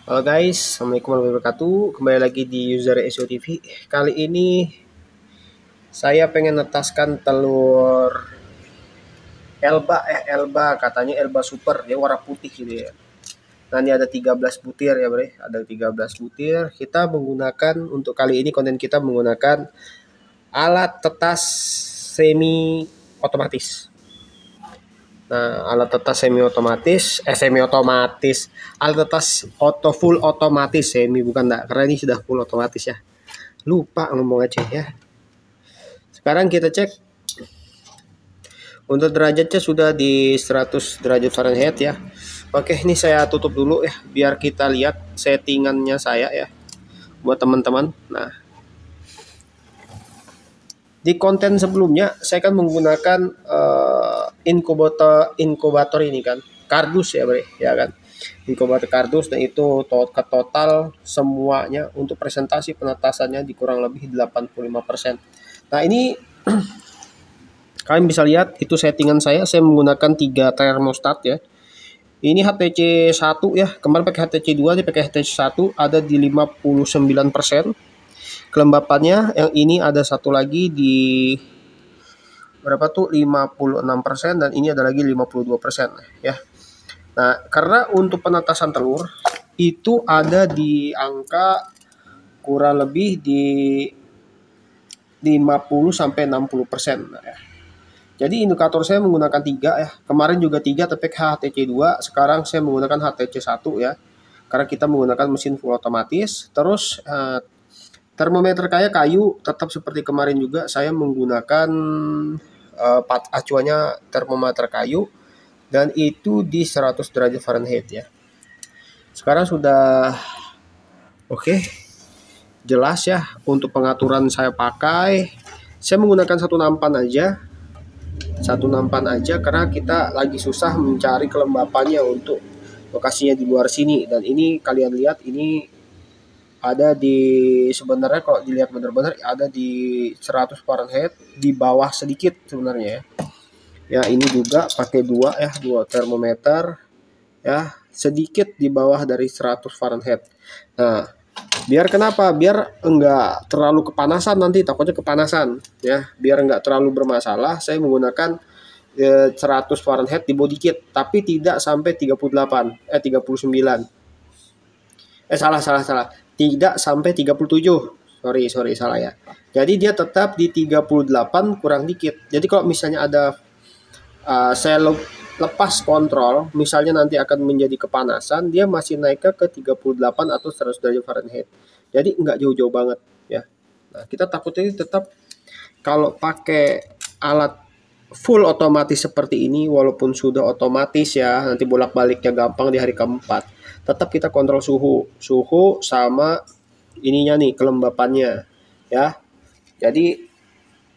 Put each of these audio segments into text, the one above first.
Halo guys, Assalamualaikum warahmatullahi wabarakatuh. Kembali lagi di User SEO TV. Kali ini saya pengen netaskan telur Elba katanya Elba Super, dia warna putih gitu ya. Nah, ini ada 13 butir ya, Bre. Ada 13 butir. Kita menggunakan untuk kali ini konten kita menggunakan alat tetas semi otomatis. Nah, alat tetas semi otomatis, alat tetas full otomatis semi bukan enggak, karena ini sudah full otomatis ya. Lupa ngomong aja ya. Sekarang kita cek untuk derajatnya sudah di 100 derajat Fahrenheit ya. Oke, ini saya tutup dulu ya biar kita lihat settingannya saya ya buat teman-teman. Nah, di konten sebelumnya saya kan menggunakan inkubator ini kan kardus ya, Bre, ya kan. Inkubator kardus dan itu total semuanya untuk presentasi penetasannya di kurang lebih 85%. Nah, ini kalian bisa lihat itu settingan saya menggunakan 3 termostat ya. Ini HTC 1 ya, kemarin pakai HTC 2, dia pakai HTC 1 ada di 59%. Kelembapannya yang ini ada satu lagi di berapa tuh 56% dan ini ada lagi 52% ya. Nah, karena untuk penetasan telur itu ada di angka kurang lebih di 50 sampai 60%. Nah, ya. Jadi indikator saya menggunakan 3 ya. Kemarin juga 3 tapi HTC 2, sekarang saya menggunakan HTC 1 ya. Karena kita menggunakan mesin full otomatis. Terus termometer kayu tetap seperti kemarin juga saya menggunakan acuannya termometer kayu dan itu di 100 derajat Fahrenheit ya. Sekarang sudah oke. Jelas ya untuk pengaturan saya menggunakan satu nampan aja karena kita lagi susah mencari kelembapannya untuk lokasinya di luar sini. Dan ini kalian lihat ini ada di sebenarnya kalau dilihat benar-benar ada di 100 Fahrenheit di bawah sedikit sebenarnya ya. Ya, ini juga pakai dua termometer ya, sedikit di bawah dari 100 Fahrenheit. Nah, biar kenapa? Biar enggak terlalu kepanasan, nanti takutnya kepanasan ya. Biar enggak terlalu bermasalah, saya menggunakan 100 Fahrenheit di body kit, tapi tidak sampai 39. Salah. Tidak sampai 37. Sorry, salah ya. Jadi dia tetap di 38 kurang dikit. Jadi kalau misalnya ada saya lepas kontrol, misalnya nanti akan menjadi kepanasan, dia masih naik ke 38 atau 100 derajat Fahrenheit. Jadi nggak jauh-jauh banget ya. Nah, kita takutnya tetap kalau pakai alat full otomatis seperti ini, walaupun sudah otomatis ya, nanti bolak-baliknya gampang di hari keempat, tetap kita kontrol suhu sama ininya nih kelembapannya ya. Jadi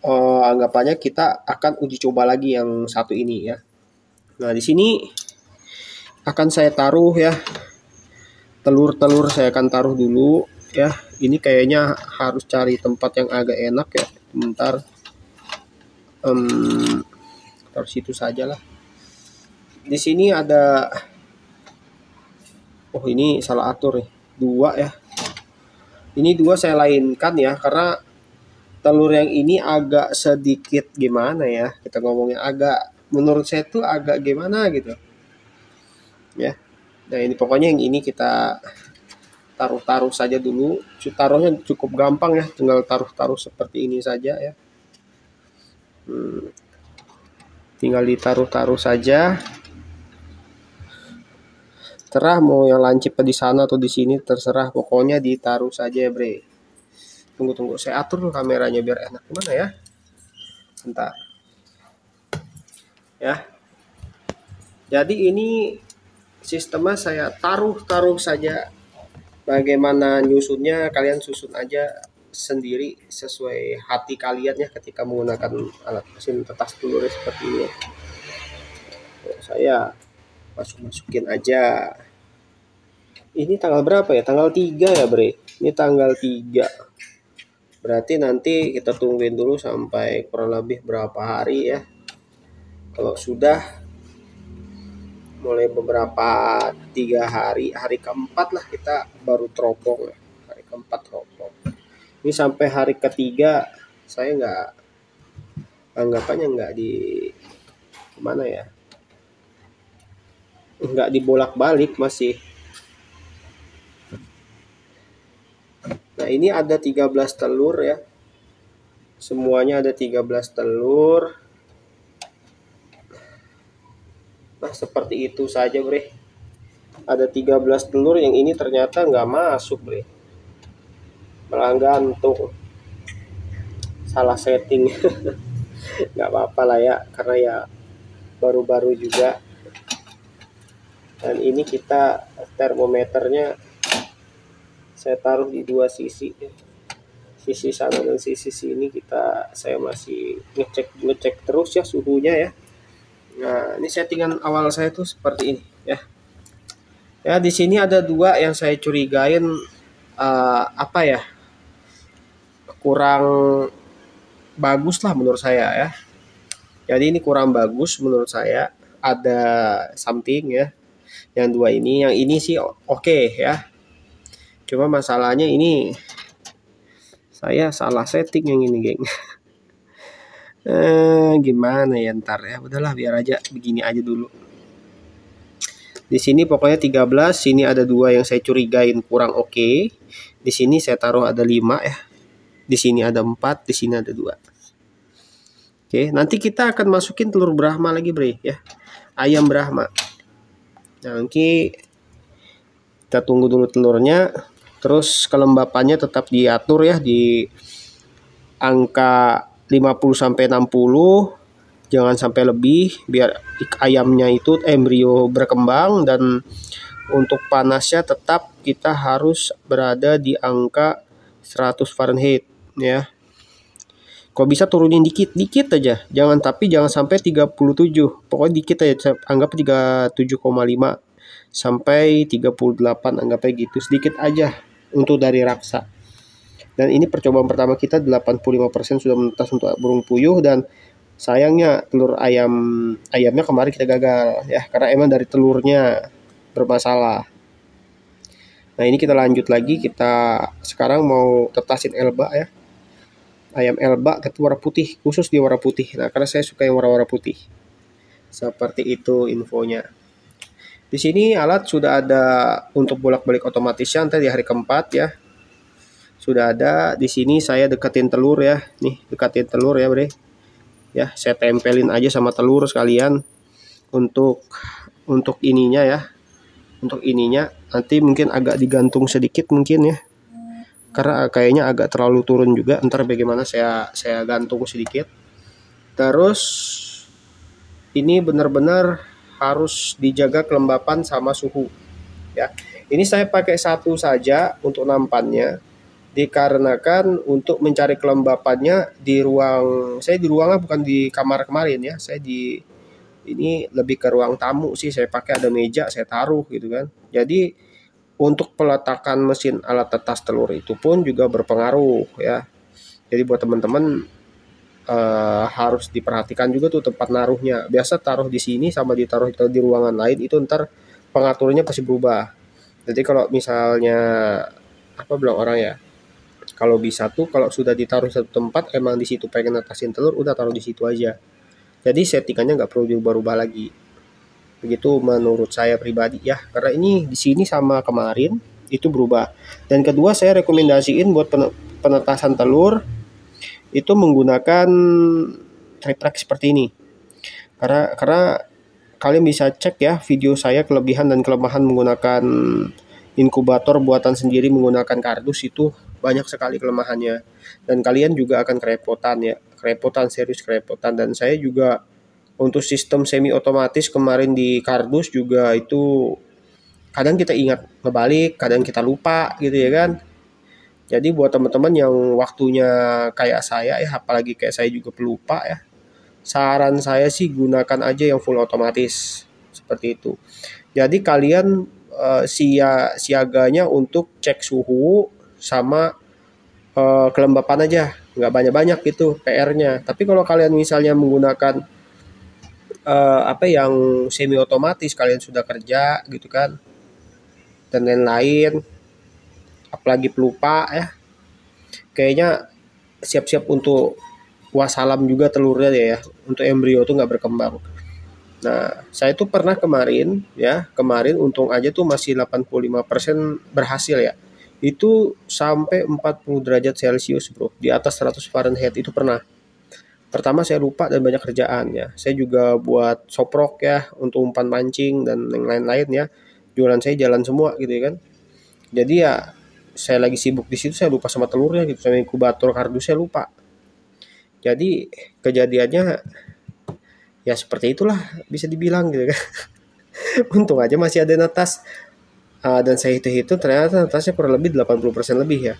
anggapannya kita akan uji coba lagi yang satu ini ya. Nah, di sini akan saya taruh ya. Telur saya akan taruh dulu ya. Ini kayaknya harus cari tempat yang agak enak ya. Bentar. Taruh situ saja lah. Di sini ada ini salah atur nih. 2 ya. Ini 2 saya lainkan ya karena telur yang ini agak sedikit gimana ya, kita ngomongnya agak, menurut saya tuh agak gimana gitu ya. Nah, ini pokoknya yang ini kita taruh saja dulu. Taruhnya cukup gampang ya, tinggal taruh seperti ini saja ya. Tinggal ditaruh saja. Terserah mau yang lancip di sana atau di sini, terserah, pokoknya ditaruh saja ya, Bre. Tunggu, saya atur dulu kameranya biar enak. Gimana ya? Bentar. Ya. Jadi ini sistemnya saya taruh saja. Bagaimana nyusunnya kalian susun aja sendiri sesuai hati kalian ya ketika menggunakan alat mesin tetas telur seperti ini. Saya masukin aja. Ini tanggal berapa ya? Tanggal 3 ya, Bre. Ini tanggal 3. Berarti nanti kita tungguin dulu sampai kurang lebih berapa hari ya. Kalau sudah mulai beberapa 3 hari, hari keempat lah kita baru teropong ya. Hari keempat teropong. Ini sampai hari ketiga saya nggak, anggapannya nggak di mana ya, nggak dibolak-balik masih. Nah ini ada 13 telur ya, semuanya ada 13 telur. Nah seperti itu saja bre, ada 13 telur, yang ini ternyata nggak masuk bre, malah gantung, salah setting. Nggak apa-apa lah ya, karena ya baru-baru juga. Dan ini kita termometernya saya taruh di dua sisi, sisi sana dan sisi sini. Saya masih ngecek terus ya suhunya ya. Nah ini settingan awal saya tuh seperti ini ya. Ya di sini ada dua yang saya curigain apa ya, kurang bagus lah menurut saya ya. Jadi ini kurang bagus menurut saya, ada something ya. Yang dua ini, yang ini sih oke ya. Cuma masalahnya ini saya salah setting yang ini, geng. Gimana ya ntar ya. Udahlah biar aja begini aja dulu. Di sini pokoknya 13, sini ada dua yang saya curigain kurang oke. Di sini saya taruh ada 5 ya. Di sini ada 4, di sini ada 2. Oke, nanti kita akan masukin telur Brahma lagi, bre ya. Ayam Brahma. Nanti kita tunggu dulu telurnya. Terus kelembapannya tetap diatur ya di angka 50 sampai 60. Jangan sampai lebih biar ayamnya itu embrio berkembang, dan untuk panasnya tetap kita harus berada di angka 100 Fahrenheit ya. Kalau bisa turunin dikit aja, jangan sampai 37. Pokoknya dikit aja, anggap 37,5 sampai 38, anggapnya gitu, sedikit aja untuk dari raksa. Dan ini percobaan pertama kita, 85% sudah menetas untuk burung puyuh, dan sayangnya telur ayamnya kemarin kita gagal ya, karena emang dari telurnya bermasalah. Nah ini kita lanjut lagi, kita sekarang mau tetasin Elba ya. Ayam Elba itu warna putih, khusus di warna putih. Nah karena saya suka yang warna-warna putih. Seperti itu infonya. Di sini alat sudah ada untuk bolak-balik otomatisnya nanti di hari keempat ya. Sudah ada. Di sini saya deketin telur ya. Nih deketin telur ya bre. Ya saya tempelin aja sama telur sekalian untuk ininya ya. Untuk ininya nanti mungkin agak digantung sedikit mungkin ya. Karena kayaknya agak terlalu turun juga. Ntar bagaimana saya gantung sedikit. Terus ini benar-benar harus dijaga kelembapan sama suhu ya. Ini saya pakai satu saja untuk nampannya, dikarenakan untuk mencari kelembapannya di ruang, saya di ruangnya bukan di kamar kemarin ya, saya ini lebih ke ruang tamu sih, saya pakai ada meja saya taruh gitu kan. Jadi untuk peletakan mesin alat tetas telur itu pun juga berpengaruh ya. Jadi buat teman-teman harus diperhatikan juga tuh tempat naruhnya. Biasa taruh di sini sama ditaruh di ruangan lain itu ntar pengaturnya pasti berubah. Jadi kalau misalnya apa bilang orang ya, kalau bisa tuh kalau sudah ditaruh satu tempat emang di situ pengen netasin telur, udah taruh di situ aja. Jadi settingannya nggak perlu diubah-ubah lagi. Begitu menurut saya pribadi ya, karena ini di sini sama kemarin itu berubah. Dan kedua saya rekomendasiin buat penetasan telur itu menggunakan triplek seperti ini. Karena kalian bisa cek ya video saya kelebihan dan kelemahan menggunakan inkubator buatan sendiri menggunakan kardus, itu banyak sekali kelemahannya. Dan kalian juga akan kerepotan, serius kerepotan. Dan saya juga untuk sistem semi otomatis kemarin di kardus juga itu kadang kita ingat ngebalik, kadang kita lupa gitu ya kan. Jadi buat teman-teman yang waktunya kayak saya ya, apalagi kayak saya juga pelupa ya, saran saya sih gunakan aja yang full otomatis seperti itu. Jadi kalian siaganya untuk cek suhu sama kelembapan aja, nggak banyak-banyak gitu PR-nya. Tapi kalau kalian misalnya menggunakan apa yang semi otomatis kalian sudah kerja gitu kan dan lain-lain, apalagi pelupa ya, kayaknya siap-siap untuk wassalam juga telurnya ya, untuk embrio tuh nggak berkembang. Nah, saya tuh pernah kemarin ya, kemarin untung aja tuh masih 85% berhasil ya. Itu sampai 40 derajat Celcius, Bro. Di atas 100 Fahrenheit itu pernah. Pertama saya lupa dan banyak kerjaan ya. Saya juga buat soprok ya untuk umpan mancing dan yang lain-lain ya. Jualan saya jalan semua gitu ya kan. Jadi ya saya lagi sibuk di situ, saya lupa sama telurnya gitu, sama inkubator kardus saya lupa. Jadi kejadiannya ya seperti itulah bisa dibilang gitu kan. Untung aja masih ada netas. Dan saya hitung-hitung ternyata netasnya kurang lebih 80% lebih ya.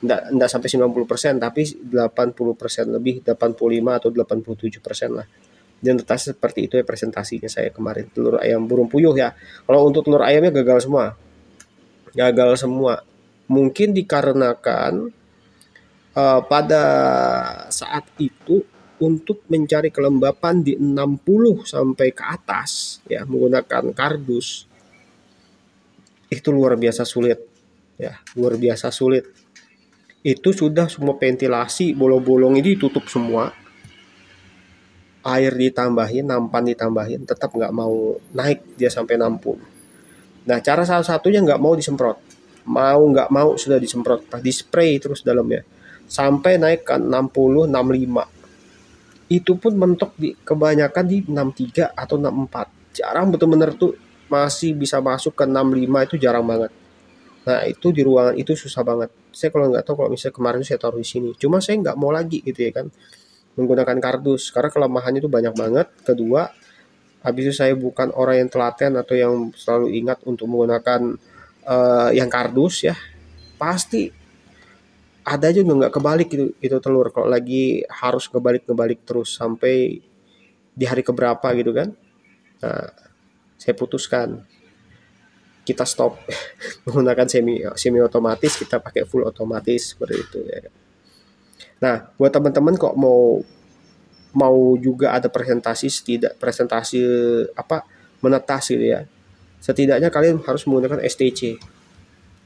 Enggak sampai 90%, tapi 80% lebih, 85 atau 87% lah. Dan netasnya seperti itu ya presentasinya saya kemarin. Telur ayam burung puyuh ya. Kalau untuk telur ayamnya gagal semua. Gagal semua. Mungkin dikarenakan pada saat itu untuk mencari kelembapan di 60 sampai ke atas ya menggunakan kardus itu luar biasa sulit ya, luar biasa sulit. Itu sudah semua ventilasi bolong-bolong ini ditutup semua, air ditambahin, nampan ditambahin, tetap nggak mau naik dia sampai 60. Nah cara salah satunya nggak mau disemprot, nggak mau sudah disemprot, di spray terus dalamnya sampai naik ke 60 65. Itu pun mentok di kebanyakan di 63 atau 64. Jarang betul-benar tuh masih bisa masuk ke 65, itu jarang banget. Nah itu di ruangan itu susah banget. Saya kalau nggak tahu kalau misalnya kemarin saya taruh di sini. Cuma saya nggak mau lagi gitu ya kan menggunakan kardus karena kelemahannya itu banyak banget. Kedua, habis itu saya bukan orang yang telaten atau yang selalu ingat untuk menggunakan yang kardus ya. Pasti ada aja udah nggak kebalik itu telur kalau lagi harus kebalik terus sampai di hari keberapa gitu kan. Nah, saya putuskan kita stop menggunakan semi otomatis, kita pakai full otomatis seperti itu ya. Nah, buat teman-teman kok mau juga ada presentasi apa menetas gitu ya. Setidaknya kalian harus menggunakan STC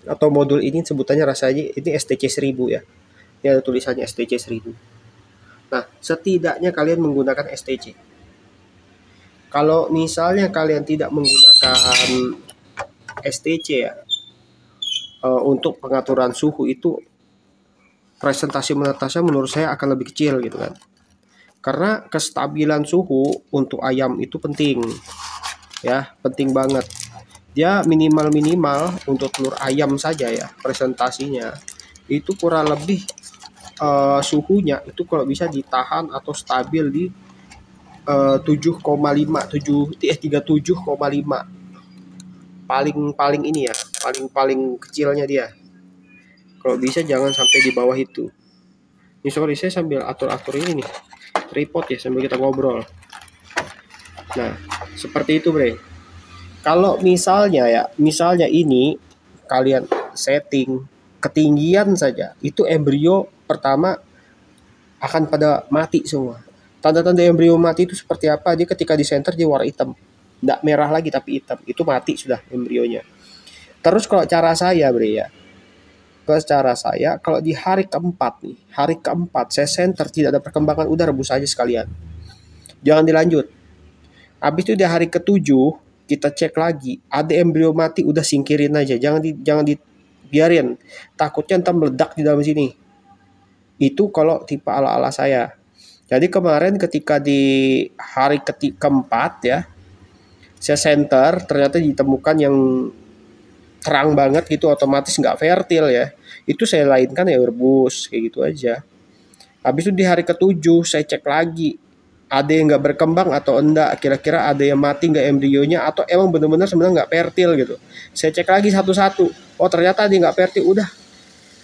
atau modul ini sebutannya rasanya ini STC 1000 ya. Ini ada tulisannya STC 1000. Nah, setidaknya kalian menggunakan STC. Kalau misalnya kalian tidak menggunakan STC ya, untuk pengaturan suhu itu presentasi menetasnya menurut saya akan lebih kecil gitu kan. Karena kestabilan suhu untuk ayam itu penting. Ya, penting banget. Dia minimal untuk telur ayam saja ya, presentasinya itu kurang lebih suhunya itu kalau bisa ditahan atau stabil di 7,5 37,5 paling ini ya, paling kecilnya dia. Kalau bisa jangan sampai di bawah itu. Ini sorry saya sambil atur ini nih tripod ya sambil kita ngobrol. Nah seperti itu bre. Kalau misalnya ini kalian setting ketinggian saja, itu embrio pertama akan pada mati semua. Tanda-tanda embrio mati itu seperti apa? Dia ketika di center dia warna hitam, tidak merah lagi tapi hitam, itu mati sudah embrionya. Terus kalau cara saya bre ya, kalau di hari keempat saya center tidak ada perkembangan, udah rebus aja sekalian, jangan dilanjut. Habis itu di hari ketujuh kita cek lagi ada embrio mati, udah singkirin aja, jangan dibiarin, takutnya entar meledak di dalam sini. Itu kalau tipe ala-ala saya. Jadi kemarin ketika di hari keempat ya saya center, ternyata ditemukan yang terang banget gitu, otomatis nggak fertil ya, itu saya lainkan ya rebus kayak gitu aja. Habis itu di hari ketujuh saya cek lagi ada yang nggak berkembang atau enggak, kira-kira ada yang mati nggak embrionya atau emang benar-benar sebenarnya nggak fertil gitu. Saya cek lagi satu-satu, oh ternyata ada yang nggak fertil, udah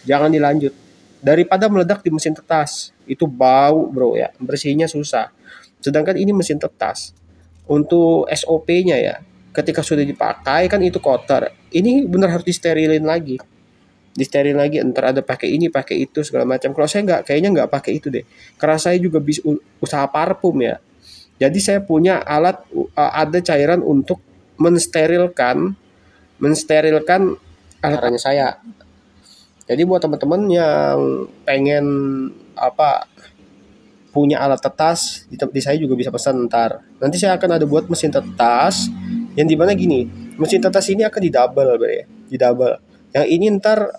jangan dilanjut daripada meledak di mesin tetas. Itu bau bro ya, bersihnya susah. Sedangkan ini mesin tetas untuk SOP-nya ya, ketika sudah dipakai kan itu kotor, ini benar harus disterilin lagi, entar ada pakai ini pakai itu segala macam. Kalau saya kayaknya nggak pakai itu deh, karena saya juga bisa usaha parfum ya. Jadi saya punya alat, ada cairan untuk mensterilkan alatnya saya. Jadi buat teman-teman yang pengen punya alat tetas di saya juga bisa pesan ntar. Nanti saya akan ada buat mesin tetas yang dimana gini, mesin tetas ini akan di double. Yang ini ntar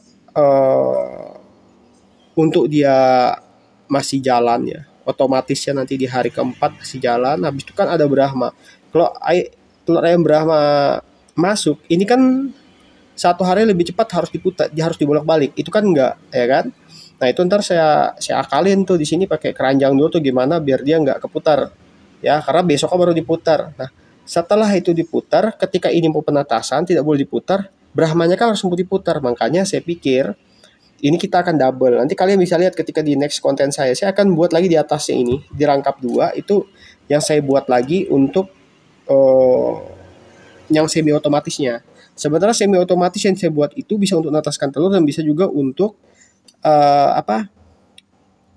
untuk dia masih jalan ya, otomatisnya nanti di hari keempat masih jalan. Habis itu kan ada Brahma. Kalau telur ayam Brahma masuk, ini kan satu hari lebih cepat harus diputar, harus dibolak-balik. Itu kan enggak, ya kan? Nah itu ntar saya akalin tuh di sini pakai keranjang dulu tuh gimana biar dia nggak keputar, ya karena besoknya baru diputar. Nah setelah itu diputar, ketika ini mau penatasan tidak boleh diputar, Brahmanya kan harus diputar. Makanya saya pikir ini kita akan double. Nanti kalian bisa lihat ketika di next konten saya akan buat lagi di atasnya ini, dirangkap dua, itu yang saya buat lagi untuk yang semi otomatisnya. Sebenarnya semi otomatis yang saya buat itu bisa untuk nataskan telur dan bisa juga untuk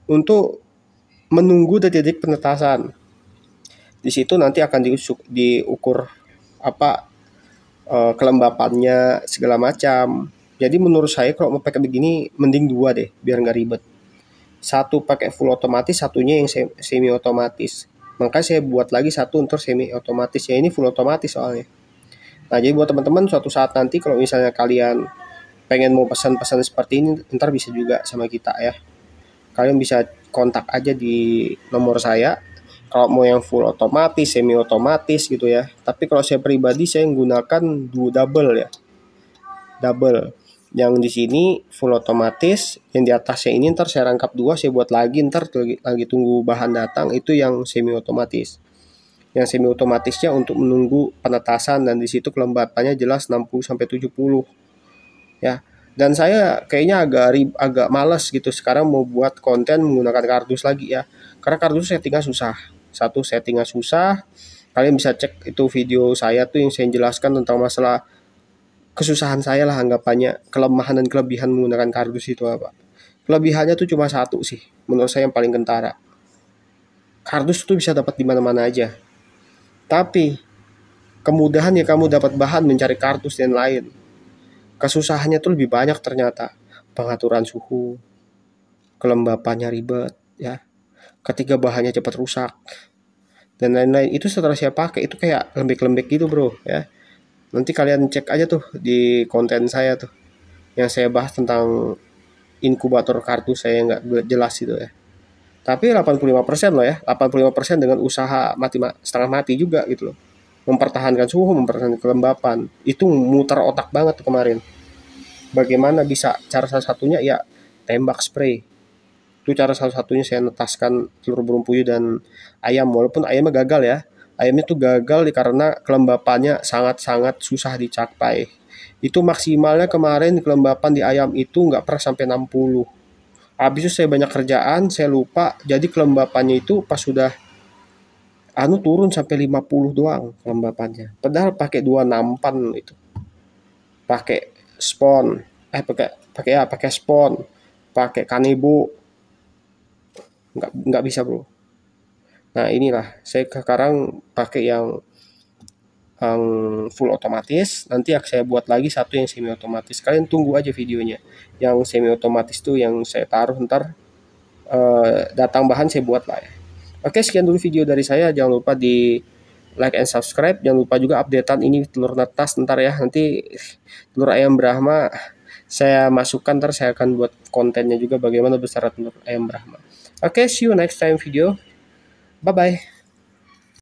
untuk menunggu detik-detik penetasan. Di situ nanti akan diukur kelembapannya segala macam. Jadi menurut saya kalau mau pakai begini mending dua deh biar nggak ribet. Satu pakai full otomatis, satunya yang semi otomatis. Makanya saya buat lagi satu untuk semi otomatis. Ya ini full otomatis soalnya. Nah jadi buat teman-teman suatu saat nanti kalau misalnya kalian pengen mau pesan-pesan seperti ini, ntar bisa juga sama kita ya. Kalian bisa kontak aja di nomor saya. Kalau mau yang full otomatis, semi otomatis gitu ya. Tapi kalau saya pribadi saya menggunakan double ya. Double. Yang di sini full otomatis, yang di atasnya ini ntar saya rangkap dua, saya buat lagi, ntar lagi tunggu bahan datang, itu yang semi otomatis. Yang semi otomatisnya untuk menunggu penetasan dan di situ kelembapannya jelas 60 sampai 70 ya. Dan saya kayaknya agak malas gitu sekarang mau buat konten menggunakan kardus lagi ya. Karena kardus settingnya susah. Satu, settingnya susah. Kalian bisa cek itu video saya tuh yang saya jelaskan tentang masalah kesusahan saya lah anggapannya, kelemahan dan kelebihan menggunakan kardus itu apa. Kelebihannya tuh cuma satu sih, menurut saya yang paling kentara. Kardus tuh bisa dapat di mana-mana aja. Tapi kemudahan ya kamu dapat bahan mencari kardus dan lain. Kesusahannya tuh lebih banyak ternyata. Pengaturan suhu, kelembapannya ribet ya. Ketika bahannya cepat rusak dan lain-lain. Itu setelah saya pakai itu kayak lembek-lembek gitu bro ya. Nanti kalian cek aja tuh di konten saya tuh yang saya bahas tentang inkubator kardus saya nggak jelas itu ya. Tapi 85% loh ya, 85% dengan usaha setengah mati juga gitu loh. Mempertahankan suhu, mempertahankan kelembapan. Itu muter otak banget tuh kemarin. Bagaimana bisa? Cara salah satunya ya tembak spray. Itu cara salah satunya saya netaskan telur burung puyuh dan ayam. Walaupun ayamnya gagal ya. Ayamnya tuh gagal karena kelembapannya sangat-sangat susah dicapai. Itu maksimalnya kemarin kelembapan di ayam itu nggak pernah sampai 60. Habis itu saya banyak kerjaan, saya lupa. Jadi kelembapannya itu pas sudah turun sampai 50 doang kelembapannya. Padahal pakai 2 nampan itu. Pakai spon, pakai spon, pakai kanebo. Nggak bisa, Bro. Nah, inilah saya sekarang pakai yang full otomatis. Nanti saya buat lagi satu yang semi otomatis. Kalian tunggu aja videonya. Yang semi otomatis tuh yang saya taruh ntar datang bahan saya buat lah ya. Oke, sekian dulu video dari saya. Jangan lupa di like and subscribe. Jangan lupa juga updatean ini telur netas ntar ya. Nanti telur ayam Brahma saya masukkan, ntar saya akan buat kontennya juga bagaimana besar telur ayam Brahma. Oke, see you next time video. Bye bye.